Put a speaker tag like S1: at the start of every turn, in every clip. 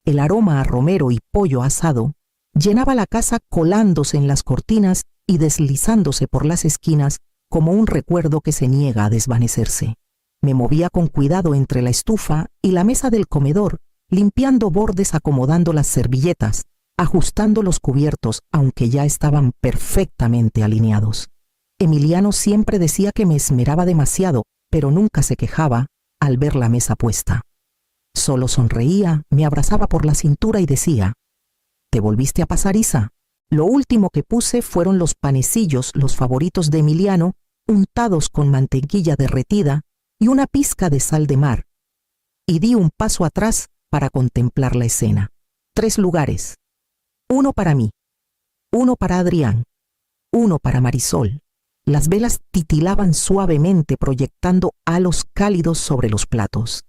S1: El aroma a romero y pollo asado llenaba la casa, colándose en las cortinas y deslizándose por las esquinas como un recuerdo que se niega a desvanecerse. Me movía con cuidado entre la estufa y la mesa del comedor, limpiando bordes, acomodando las servilletas, ajustando los cubiertos, aunque ya estaban perfectamente alineados. Emiliano siempre decía que me esmeraba demasiado, pero nunca se quejaba al ver la mesa puesta. Solo sonreía, me abrazaba por la cintura y decía: ¿te volviste a pasar, Isa? Lo último que puse fueron los panecillos, los favoritos de Emiliano, untados con mantequilla derretida y una pizca de sal de mar. Y di un paso atrás para contemplar la escena. 3 lugares. 1 para mí, 1 para Adrián, 1 para Marisol. Las velas titilaban suavemente, proyectando halos cálidos sobre los platos.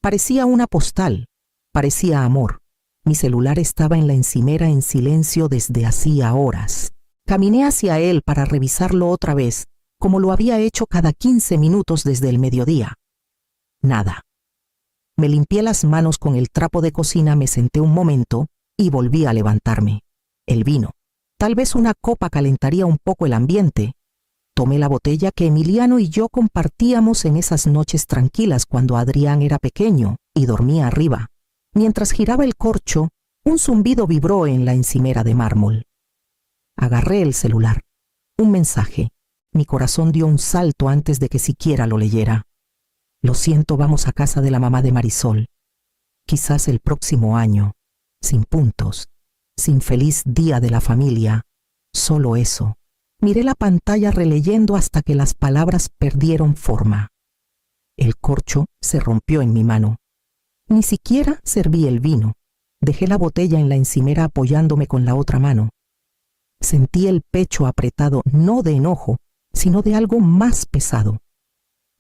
S1: Parecía una postal, parecía amor. Mi celular estaba en la encimera en silencio desde hacía horas. Caminé hacia él para revisarlo otra vez, como lo había hecho cada 15 minutos desde el mediodía. Nada. Me limpié las manos con el trapo de cocina, me senté un momento y volví a levantarme. El vino. Tal vez una copa calentaría un poco el ambiente. Tomé la botella que Emiliano y yo compartíamos en esas noches tranquilas cuando Adrián era pequeño y dormía arriba. Mientras giraba el corcho, un zumbido vibró en la encimera de mármol. Agarré el celular. Un mensaje. Mi corazón dio un salto antes de que siquiera lo leyera. Lo siento, vamos a casa de la mamá de Marisol. Quizás el próximo año. Sin puntos. Sin feliz día de la familia. Solo eso. Miré la pantalla releyendo hasta que las palabras perdieron forma. El corcho se rompió en mi mano. Ni siquiera serví el vino. Dejé la botella en la encimera apoyándome con la otra mano. Sentí el pecho apretado, no de enojo, sino de algo más pesado.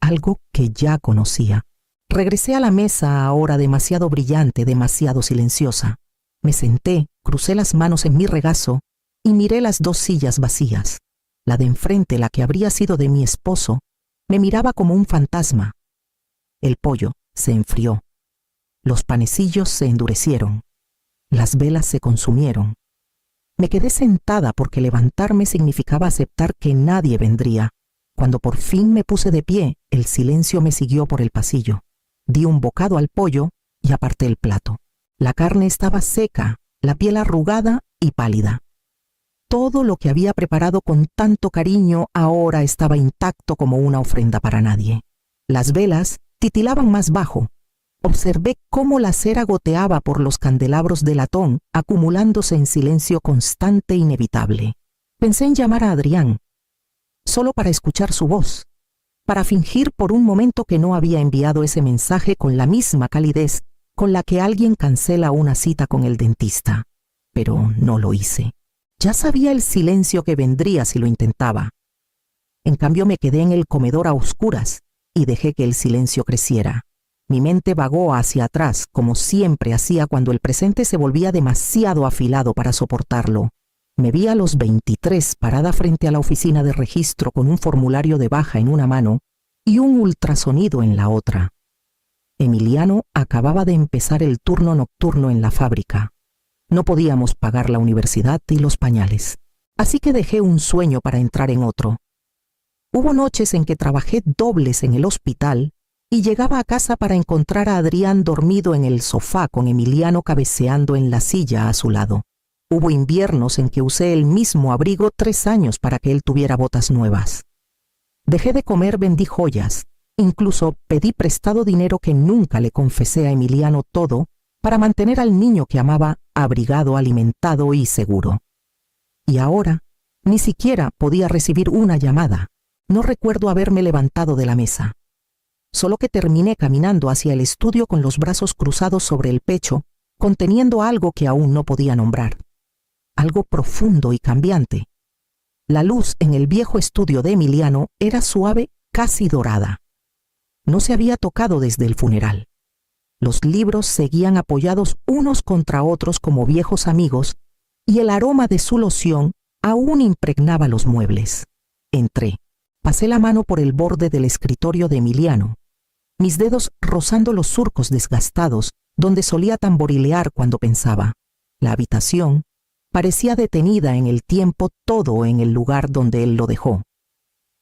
S1: Algo que ya conocía. Regresé a la mesa, ahora demasiado brillante, demasiado silenciosa. Me senté, crucé las manos en mi regazo y miré las 2 sillas vacías. La de enfrente, la que habría sido de mi esposo, me miraba como un fantasma. El pollo se enfrió. Los panecillos se endurecieron. Las velas se consumieron. Me quedé sentada porque levantarme significaba aceptar que nadie vendría. Cuando por fin me puse de pie, el silencio me siguió por el pasillo. Di un bocado al pollo y aparté el plato. La carne estaba seca, la piel arrugada y pálida. Todo lo que había preparado con tanto cariño ahora estaba intacto como una ofrenda para nadie. Las velas titilaban más bajo. Observé cómo la cera goteaba por los candelabros de latón, acumulándose en silencio constante e inevitable. Pensé en llamar a Adrián, solo para escuchar su voz, para fingir por un momento que no había enviado ese mensaje con la misma calidez con la que alguien cancela una cita con el dentista. Pero no lo hice. Ya sabía el silencio que vendría si lo intentaba. En cambio me quedé en el comedor a oscuras y dejé que el silencio creciera. Mi mente vagó hacia atrás, como siempre hacía cuando el presente se volvía demasiado afilado para soportarlo. Me vi a los 23 parada frente a la oficina de registro con un formulario de baja en una mano y un ultrasonido en la otra. Emiliano acababa de empezar el turno nocturno en la fábrica. No podíamos pagar la universidad y los pañales, así que dejé un sueño para entrar en otro. Hubo noches en que trabajé dobles en el hospital y llegaba a casa para encontrar a Adrián dormido en el sofá con Emiliano cabeceando en la silla a su lado. Hubo inviernos en que usé el mismo abrigo 3 años para que él tuviera botas nuevas. Dejé de comer, vendí joyas, incluso pedí prestado dinero que nunca le confesé a Emiliano todo para mantener al niño que amaba abrigado, alimentado y seguro. Y ahora, ni siquiera podía recibir una llamada. No recuerdo haberme levantado de la mesa. Solo que terminé caminando hacia el estudio con los brazos cruzados sobre el pecho, conteniendo algo que aún no podía nombrar. Algo profundo y cambiante. La luz en el viejo estudio de Emiliano era suave, casi dorada. No se había tocado desde el funeral. Los libros seguían apoyados unos contra otros como viejos amigos y el aroma de su loción aún impregnaba los muebles. Entré. Pasé la mano por el borde del escritorio de Emiliano. mis dedos rozando los surcos desgastados donde solía tamborilear cuando pensaba. La habitación parecía detenida en el tiempo, todo en el lugar donde él lo dejó.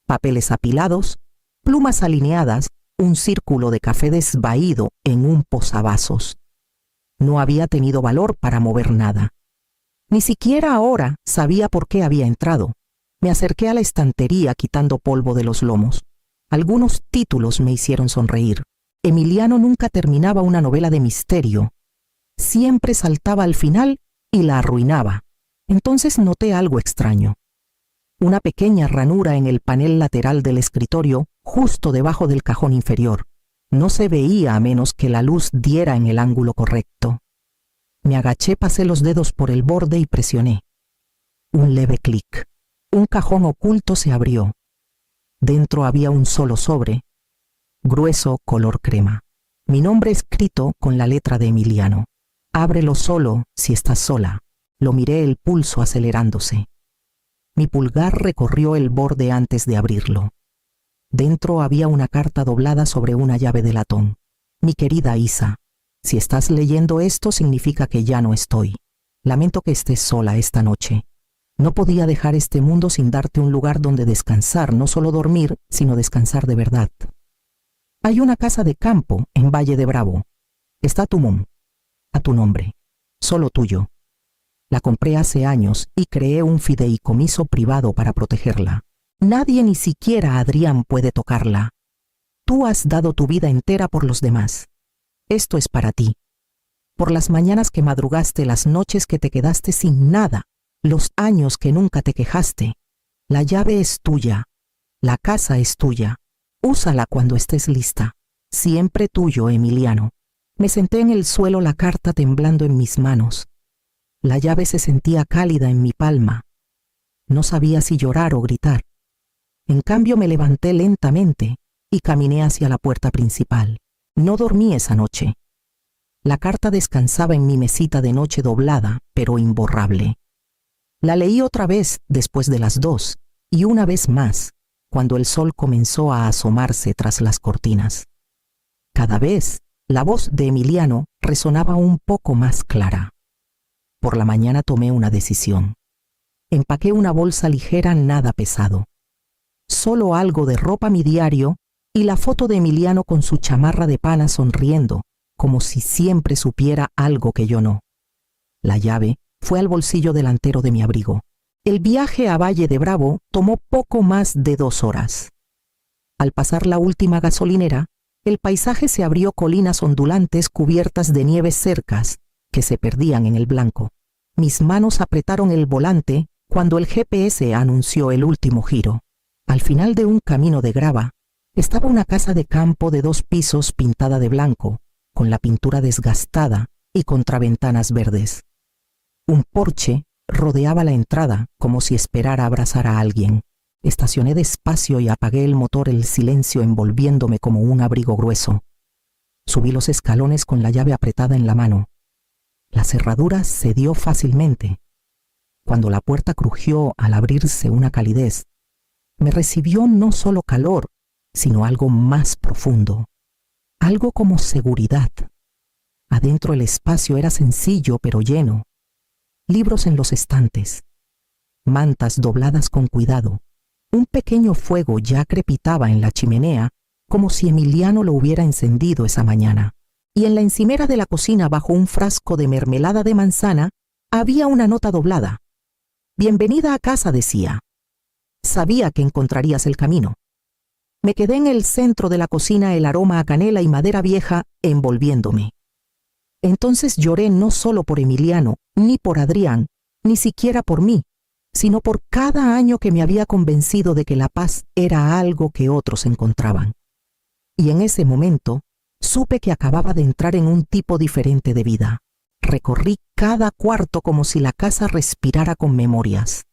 S1: Papeles apilados, plumas alineadas, un círculo de café desvaído en un posavasos. No había tenido valor para mover nada. Ni siquiera ahora sabía por qué había entrado. Me acerqué a la estantería quitando polvo de los lomos. Algunos títulos me hicieron sonreír. Emiliano nunca terminaba una novela de misterio. Siempre saltaba al final y la arruinaba. Entonces noté algo extraño. Una pequeña ranura en el panel lateral del escritorio, justo debajo del cajón inferior. No se veía a menos que la luz diera en el ángulo correcto. Me agaché, pasé los dedos por el borde y presioné. Un leve clic. Un cajón oculto se abrió. Dentro había un solo sobre, grueso, color crema. Mi nombre escrito con la letra de Emiliano. Ábrelo solo si estás sola. Lo miré, el pulso acelerándose. Mi pulgar recorrió el borde antes de abrirlo. Dentro había una carta doblada sobre una llave de latón. Mi querida Isa, si estás leyendo esto significa que ya no estoy. Lamento que estés sola esta noche. No podía dejar este mundo sin darte un lugar donde descansar, no solo dormir, sino descansar de verdad. Hay una casa de campo en Valle de Bravo. Está a tu nombre, solo tuyo. La compré hace años y creé un fideicomiso privado para protegerla. Nadie, ni siquiera Adrián, puede tocarla. Tú has dado tu vida entera por los demás. Esto es para ti. Por las mañanas que madrugaste, las noches que te quedaste sin nada, los años que nunca te quejaste. La llave es tuya. La casa es tuya. Úsala cuando estés lista. Siempre tuyo, Emiliano. Me senté en el suelo, la carta temblando en mis manos. La llave se sentía cálida en mi palma. No sabía si llorar o gritar. En cambio me levanté lentamente y caminé hacia la puerta principal. No dormí esa noche. La carta descansaba en mi mesita de noche, doblada, pero imborrable. La leí otra vez después de las 2 y una vez más cuando el sol comenzó a asomarse tras las cortinas. Cada vez la voz de Emiliano resonaba un poco más clara. Por la mañana tomé una decisión. Empaqué una bolsa ligera, nada pesado. Solo algo de ropa, mi diario y la foto de Emiliano con su chamarra de pana sonriendo, como si siempre supiera algo que yo no. La llave fue al bolsillo delantero de mi abrigo. El viaje a Valle de Bravo tomó poco más de 2 horas. Al pasar la última gasolinera, el paisaje se abrió, colinas ondulantes cubiertas de nieves, cercas que se perdían en el blanco. Mis manos apretaron el volante cuando el GPS anunció el último giro. Al final de un camino de grava estaba una casa de campo de 2 pisos pintada de blanco, con la pintura desgastada y contraventanas verdes. Un porche rodeaba la entrada como si esperara abrazar a alguien. Estacioné despacio y apagué el motor, el silencio envolviéndome como un abrigo grueso. Subí los escalones con la llave apretada en la mano. La cerradura cedió fácilmente. Cuando la puerta crujió al abrirse, una calidez me recibió, no solo calor, sino algo más profundo. Algo como seguridad. Adentro el espacio era sencillo pero lleno. Libros en los estantes, mantas dobladas con cuidado. Un pequeño fuego ya crepitaba en la chimenea, como si Emiliano lo hubiera encendido esa mañana. Y en la encimera de la cocina, bajo un frasco de mermelada de manzana, había una nota doblada. Bienvenida a casa, decía. Sabía que encontrarías el camino. Me quedé en el centro de la cocina, el aroma a canela y madera vieja envolviéndome. Entonces lloré, no solo por Emiliano, ni por Adrián, ni siquiera por mí, sino por cada año que me había convencido de que la paz era algo que otros encontraban. Y en ese momento supe que acababa de entrar en un tipo diferente de vida. Recorrí cada cuarto como si la casa respirara con memorias.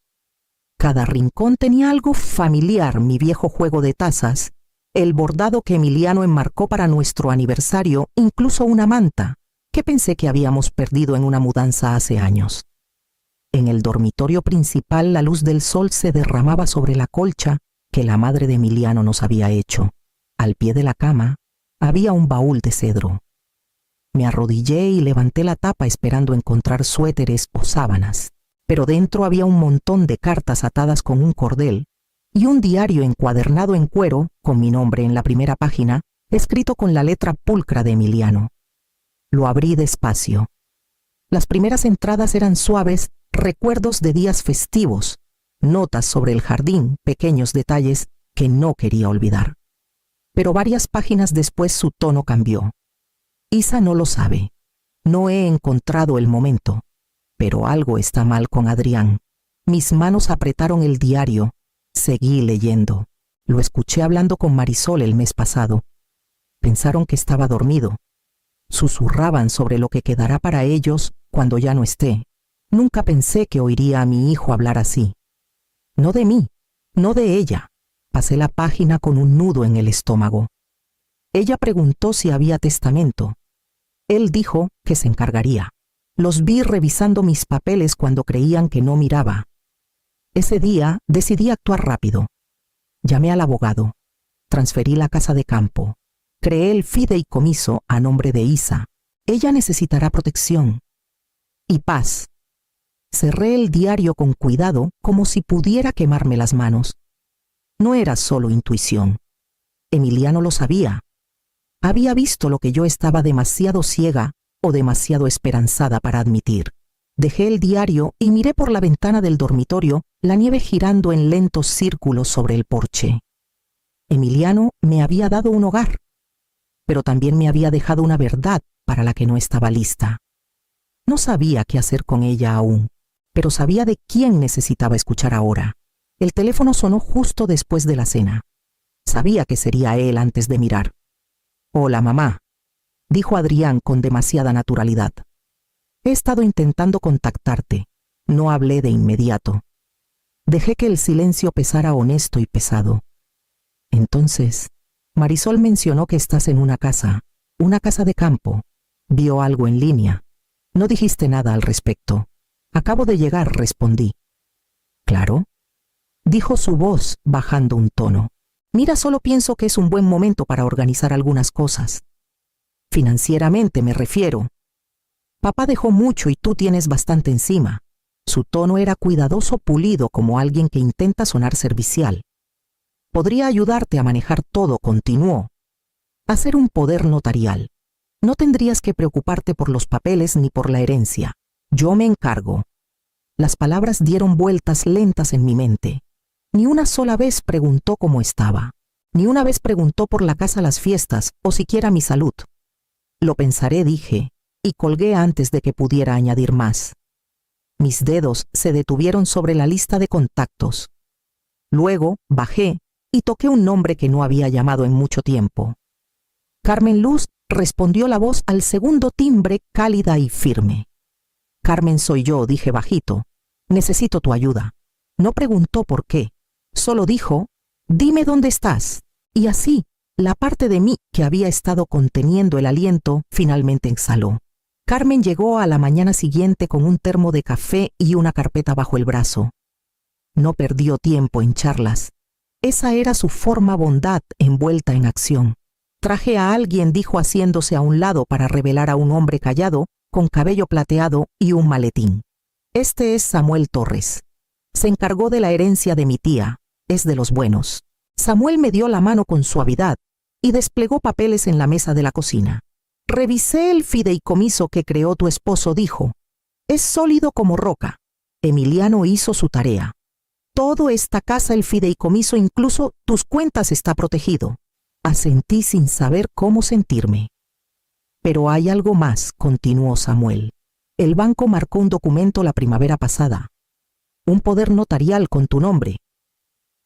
S1: Cada rincón tenía algo familiar: mi viejo juego de tazas, el bordado que Emiliano enmarcó para nuestro aniversario, incluso una manta que pensé que habíamos perdido en una mudanza hace años. En el dormitorio principal, la luz del sol se derramaba sobre la colcha que la madre de Emiliano nos había hecho. Al pie de la cama Había un baúl de cedro. Me arrodillé y levanté la tapa esperando encontrar suéteres o sábanas, pero dentro había un montón de cartas atadas con un cordel y un diario encuadernado en cuero con mi nombre en la primera página, escrito con la letra pulcra de Emiliano. Lo abrí despacio. Las primeras entradas eran suaves recuerdos de días festivos, notas sobre el jardín, pequeños detalles que no quería olvidar. Pero varias páginas después su tono cambió. Isa no lo sabe. No he encontrado el momento, pero algo está mal con Adrián. Mis manos apretaron el diario. Seguí leyendo. Lo escuché hablando con Marisol el mes pasado. Pensaron que estaba dormido. Susurraban sobre lo que quedará para ellos cuando ya no esté. Nunca pensé que oiría a mi hijo hablar así. No de mí, no de ella. Pasé la página con un nudo en el estómago. Ella preguntó si había testamento. Él dijo que se encargaría. Los vi revisando mis papeles cuando creían que no miraba. Ese día decidí actuar rápido. Llamé al abogado. Transferí la casa de campo. Creé el fideicomiso a nombre de Isa. Ella necesitará protección. Y paz. Cerré el diario con cuidado como si pudiera quemarme las manos. No era solo intuición. Emiliano lo sabía. Había visto lo que yo estaba demasiado ciega o demasiado esperanzada para admitir. Dejé el diario y miré por la ventana del dormitorio la nieve girando en lentos círculos sobre el porche. Emiliano me había dado un hogar, pero también me había dejado una verdad para la que no estaba lista. No sabía qué hacer con ella aún, pero sabía de quién necesitaba escuchar ahora. El teléfono sonó justo después de la cena. Sabía que sería él antes de mirar. «Hola, mamá», dijo Adrián con demasiada naturalidad. «He estado intentando contactarte. No hablé de inmediato. Dejé que el silencio pesara honesto y pesado. Entonces, Marisol mencionó que estás en una casa de campo. Vio algo en línea. No dijiste nada al respecto. Acabo de llegar», respondí. «Claro», dijo su voz bajando un tono. «Mira, solo pienso que es un buen momento para organizar algunas cosas. Financieramente me refiero. Papá dejó mucho y tú tienes bastante encima». Su tono era cuidadoso, pulido, como alguien que intenta sonar servicial. «Podría ayudarte a manejar todo», continuó. «Hacer un poder notarial. No tendrías que preocuparte por los papeles ni por la herencia. Yo me encargo». Las palabras dieron vueltas lentas en mi mente. Ni una sola vez preguntó cómo estaba. Ni una vez preguntó por la casa, las fiestas o siquiera mi salud. «Lo pensaré», dije, y colgué antes de que pudiera añadir más. Mis dedos se detuvieron sobre la lista de contactos. Luego bajé y toqué un nombre que no había llamado en mucho tiempo. Carmen Luz, respondió la voz al segundo timbre, cálida y firme. «Carmen, soy yo», dije bajito. «Necesito tu ayuda». No preguntó por qué. Solo dijo: «Dime dónde estás». Y así, la parte de mí que había estado conteniendo el aliento finalmente exhaló. Carmen llegó a la mañana siguiente con un termo de café y una carpeta bajo el brazo. No perdió tiempo en charlas. Esa era su forma, bondad envuelta en acción. «Traje a alguien», dijo haciéndose a un lado para revelar a un hombre callado, con cabello plateado y un maletín. «Este es Samuel Torres. Se encargó de la herencia de mi tía. Es de los buenos». Samuel me dio la mano con suavidad y desplegó papeles en la mesa de la cocina. «Revisé el fideicomiso que creó tu esposo», dijo. «Es sólido como roca». Emiliano hizo su tarea. «Todo esta casa, el fideicomiso, incluso tus cuentas, está protegido». Asentí sin saber cómo sentirme. «Pero hay algo más», continuó Samuel. «El banco marcó un documento la primavera pasada. Un poder notarial con tu nombre.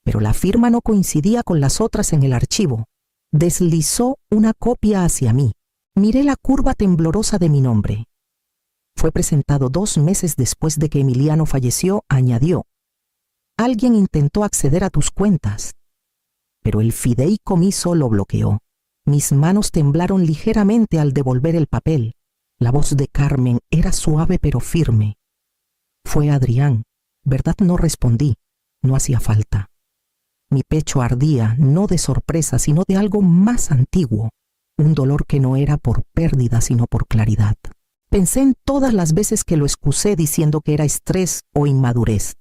S1: Pero la firma no coincidía con las otras en el archivo. Deslizó una copia hacia mí. Miré la curva temblorosa de mi nombre. Fue presentado 2 meses después de que Emiliano falleció», añadió. «Alguien intentó acceder a tus cuentas, pero el fideicomiso lo bloqueó». Mis manos temblaron ligeramente al devolver el papel. La voz de Carmen era suave pero firme. «Fue Adrián, ¿verdad?», no respondí. No hacía falta. Mi pecho ardía, no de sorpresa, sino de algo más antiguo. un dolor que no era por pérdida sino por claridad. Pensé en todas las veces que lo excusé diciendo que era estrés o inmadurez.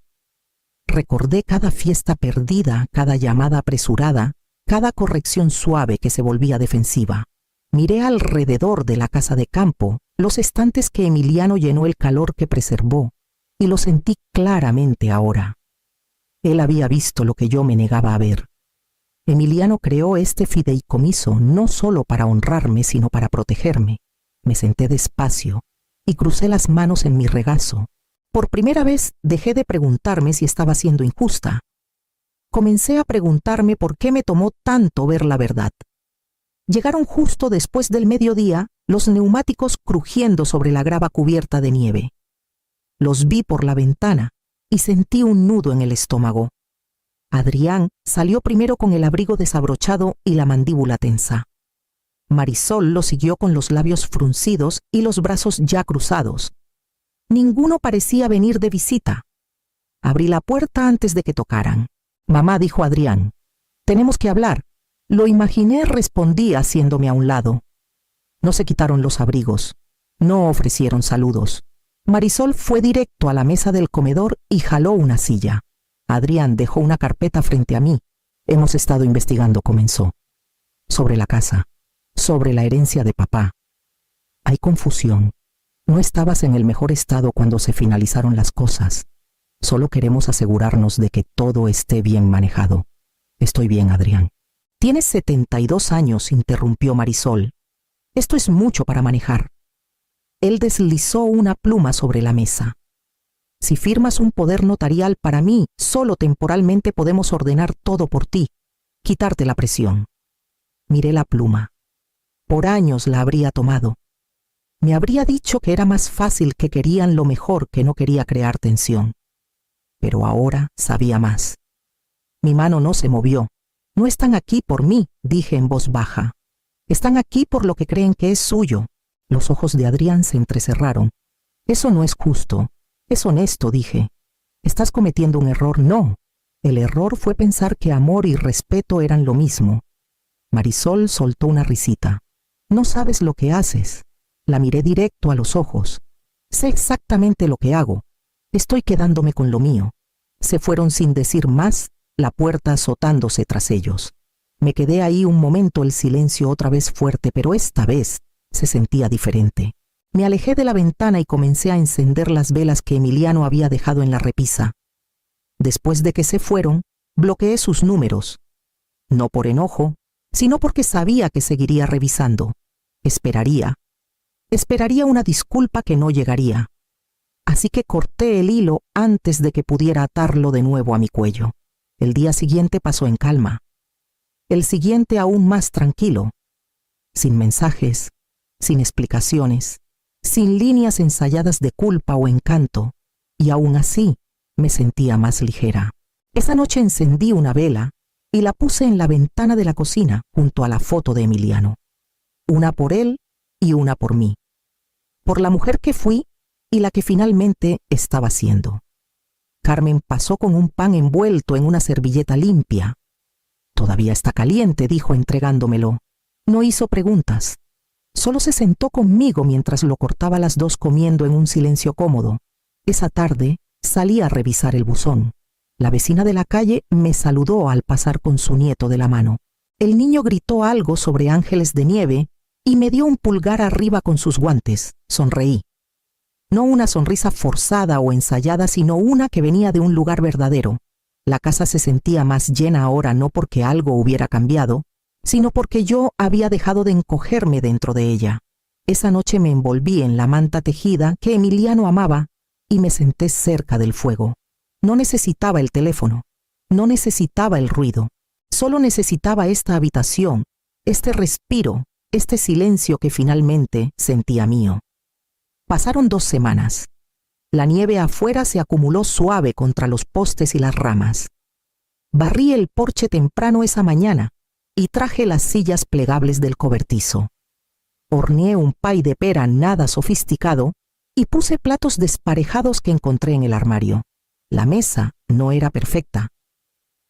S1: Recordé cada fiesta perdida, cada llamada apresurada, cada corrección suave que se volvía defensiva. Miré alrededor de la casa de campo, los estantes que Emiliano llenó el calor que preservó, y lo sentí claramente ahora. Él había visto lo que yo me negaba a ver. Emiliano creó este fideicomiso no solo para honrarme, sino para protegerme. Me senté despacio y crucé las manos en mi regazo. Por primera vez dejé de preguntarme si estaba siendo injusta. Comencé a preguntarme por qué me tomó tanto ver la verdad. Llegaron justo después del mediodía los neumáticos crujiendo sobre la grava cubierta de nieve. Los vi por la ventana y sentí un nudo en el estómago. Adrián salió primero con el abrigo desabrochado y la mandíbula tensa. Marisol lo siguió con los labios fruncidos y los brazos ya cruzados. Ninguno parecía venir de visita. Abrí la puerta antes de que tocaran. «Mamá», dijo Adrián, «tenemos que hablar». Lo imaginé, respondí haciéndome a un lado. No se quitaron los abrigos. No ofrecieron saludos. Marisol fue directo a la mesa del comedor y jaló una silla. Adrián dejó una carpeta frente a mí. «Hemos estado investigando», comenzó. «Sobre la casa, sobre la herencia de papá. Hay confusión. No estabas en el mejor estado cuando se finalizaron las cosas. Solo queremos asegurarnos de que todo esté bien manejado». «Estoy bien, Adrián». «Tienes 72 años», interrumpió Marisol. «Esto es mucho para manejar». Él deslizó una pluma sobre la mesa. «Si firmas un poder notarial para mí, solo temporalmente podemos ordenar todo por ti, quitarte la presión». Miré la pluma. Por años la habría tomado. Me habría dicho que era más fácil, que querían lo mejor, que no quería crear tensión. Pero ahora sabía más. Mi mano no se movió. «No están aquí por mí», dije en voz baja. «Están aquí por lo que creen que es suyo». Los ojos de Adrián se entrecerraron. «Eso no es justo. Es honesto», dije. «Estás cometiendo un error». «No. El error fue pensar que amor y respeto eran lo mismo». Marisol soltó una risita. «No sabes lo que haces». La miré directo a los ojos. «Sé exactamente lo que hago. Estoy quedándome con lo mío». Se fueron sin decir más, la puerta azotándose tras ellos. Me quedé ahí un momento, el silencio otra vez fuerte, pero esta vez se sentía diferente. Me alejé de la ventana y comencé a encender las velas que Emiliano había dejado en la repisa. Después de que se fueron, bloqueé sus números. No por enojo, sino porque sabía que seguiría revisando. Esperaría una disculpa que no llegaría. Así que corté el hilo antes de que pudiera atarlo de nuevo a mi cuello. El día siguiente pasó en calma. El siguiente aún más tranquilo. Sin mensajes, sin explicaciones, sin líneas ensayadas de culpa o encanto. Y aún así me sentía más ligera. Esa noche encendí una vela y la puse en la ventana de la cocina junto a la foto de Emiliano. Una por él y una por mí. Por la mujer que fui y la que finalmente estaba siendo. Carmen pasó con un pan envuelto en una servilleta limpia. «Todavía está caliente», dijo entregándomelo. No hizo preguntas. Solo se sentó conmigo mientras lo cortaba las dos, comiendo en un silencio cómodo. Esa tarde salí a revisar el buzón. La vecina de la calle me saludó al pasar con su nieto de la mano. El niño gritó algo sobre ángeles de nieve y me dio un pulgar arriba con sus guantes. Sonreí. No una sonrisa forzada o ensayada, sino una que venía de un lugar verdadero. La casa se sentía más llena ahora, no porque algo hubiera cambiado, sino porque yo había dejado de encogerme dentro de ella. Esa noche me envolví en la manta tejida que Emiliano amaba y me senté cerca del fuego. No necesitaba el teléfono, no necesitaba el ruido, solo necesitaba esta habitación, este respiro, este silencio que finalmente sentía mío. Pasaron 2 semanas. La nieve afuera se acumuló suave contra los postes y las ramas. Barrí el porche temprano esa mañana y traje las sillas plegables del cobertizo. Horneé un pay de pera nada sofisticado y puse platos desparejados que encontré en el armario. La mesa no era perfecta,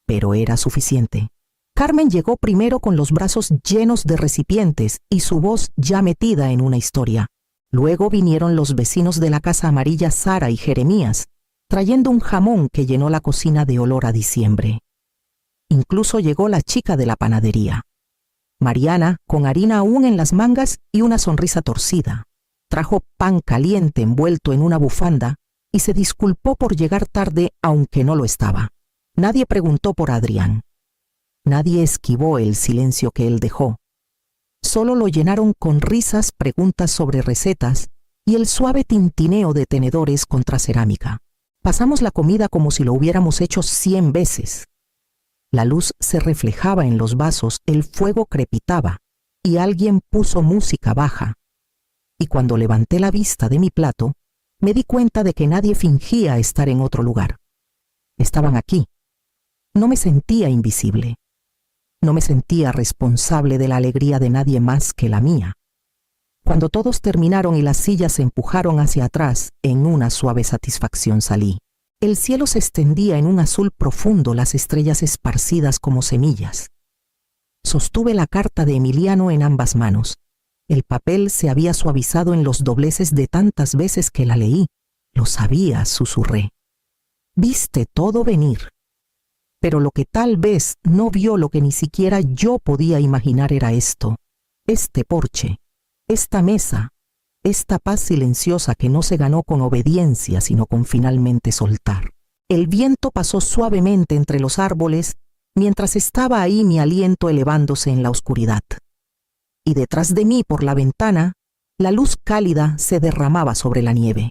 S1: pero era suficiente. Carmen llegó primero con los brazos llenos de recipientes y su voz ya metida en una historia. Luego vinieron los vecinos de la casa amarilla, Sara y Jeremías, trayendo un jamón que llenó la cocina de olor a diciembre. Incluso llegó la chica de la panadería. Mariana, con harina aún en las mangas y una sonrisa torcida, trajo pan caliente envuelto en una bufanda y se disculpó por llegar tarde aunque no lo estaba. Nadie preguntó por Adrián. Nadie esquivó el silencio que él dejó. Solo lo llenaron con risas, preguntas sobre recetas y el suave tintineo de tenedores contra cerámica. Pasamos la comida como si lo hubiéramos hecho 100 veces. La luz se reflejaba en los vasos, el fuego crepitaba y alguien puso música baja. Y cuando levanté la vista de mi plato, me di cuenta de que nadie fingía estar en otro lugar. Estaban aquí. No me sentía invisible. No me sentía responsable de la alegría de nadie más que la mía. Cuando todos terminaron y las sillas se empujaron hacia atrás, en una suave satisfacción salí. El cielo se extendía en un azul profundo, las estrellas esparcidas como semillas. Sostuve la carta de Emiliano en ambas manos. El papel se había suavizado en los dobleces de tantas veces que la leí. Lo sabía, susurré. Viste todo venir. Pero lo que tal vez no vio, lo que ni siquiera yo podía imaginar, era esto. Este porche, esta mesa, esta paz silenciosa que no se ganó con obediencia, sino con finalmente soltar. El viento pasó suavemente entre los árboles, mientras estaba ahí mi aliento elevándose en la oscuridad. Y detrás de mí, por la ventana, la luz cálida se derramaba sobre la nieve.